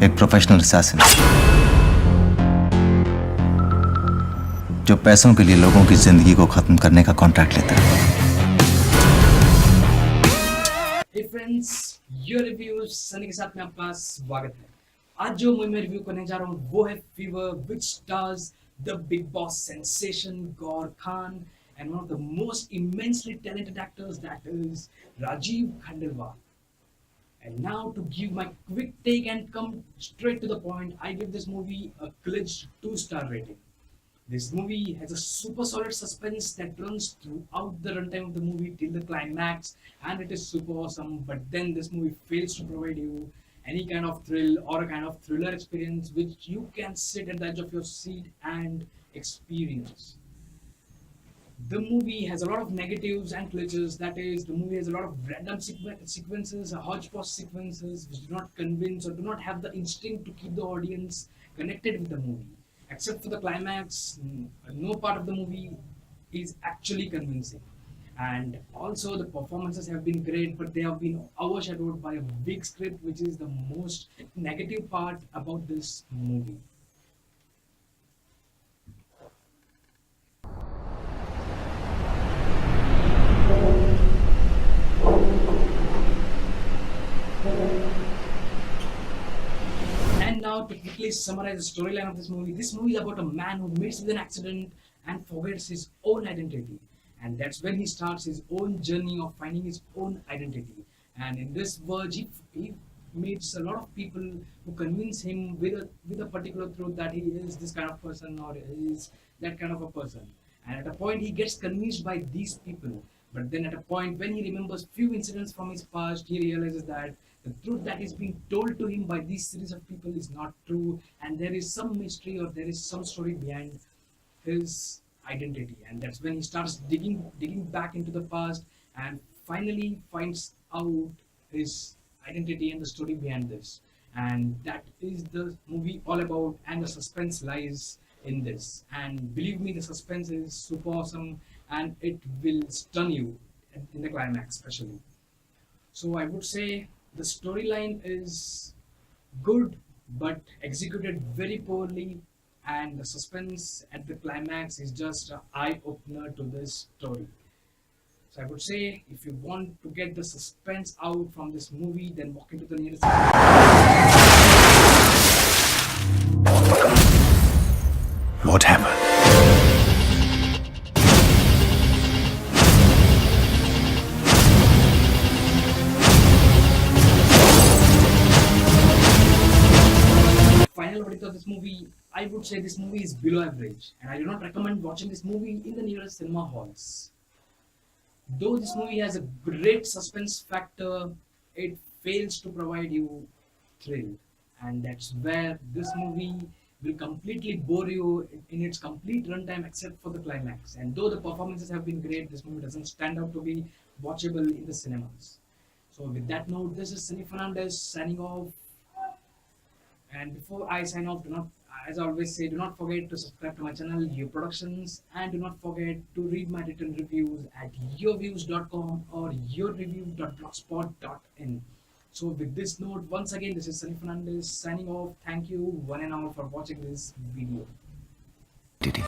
एक professional assassin जो पैसों के लिए लोगों की जिंदगी को खत्म करने का कॉन्ट्रैक्ट लेता है। Hey friends, your reviews Sunny के साथ में आपका स्वागत है। आज जो मूवी में रिव्यू करने जा रहा हूँ वो है fever, which stars the big boss sensation Gaur Khan and one of the most immensely talented actors, that is Rajeev Khandelwal. And now to give my quick take and come straight to the point, I give this movie a glitched 2-star rating. This movie has a super solid suspense that runs throughout the runtime of the movie till the climax, and it is super awesome. But then this movie fails to provide you any kind of thrill or a kind of thriller experience which you can sit at the edge of your seat and experience. The movie has a lot of negatives and glitches. That is, the movie has a lot of random sequences, hodgepodge sequences which do not convince or do not have the instinct to keep the audience connected with the movie. Except for the climax, no part of the movie is actually convincing. And also, the performances have been great, but they have been overshadowed by a big script, which is the most negative part about this movie. And now to quickly summarize the storyline of this movie is about a man who meets with an accident and forgets his own identity. And that's when he starts his own journey of finding his own identity. And in this verge, he meets a lot of people who convince him with a particular truth that he is this kind of person or he is that kind of a person. And at a point, he gets convinced by these people. But then at a point, when he remembers few incidents from his past, he realizes that the truth that is being told to him by this series of people is not true, and there is some mystery or there is some story behind his identity. And that's when he starts digging back into the past and finally finds out his identity and the story behind this. And that is the movie all about, and the suspense lies in this. And believe me, the suspense is super awesome and it will stun you in the climax especially. So I would say the storyline is good but executed very poorly, and the suspense at the climax is just an eye opener to this story. So I would say if you want to get the suspense out from this movie, then walk into the nearest. What happened? Final verdict of this movie, I would say this movie is below average, and I do not recommend watching this movie in the nearest cinema halls. Though this movie has a great suspense factor, it fails to provide you thrill, and that's where this movie will completely bore you in its complete runtime except for the climax. And though the performances have been great, this movie doesn't stand out to be watchable in the cinemas. So with that note, this is Sunny Fernandez signing off. And before I sign off, do not, as I always say, do not forget to subscribe to my channel, Your Productions, and do not forget to read my written reviews at yourviews.com or yourreview.blogspot.in. So with this note, once again, this is Sunny Fernandez signing off. Thank you one and all for watching this video. Did he?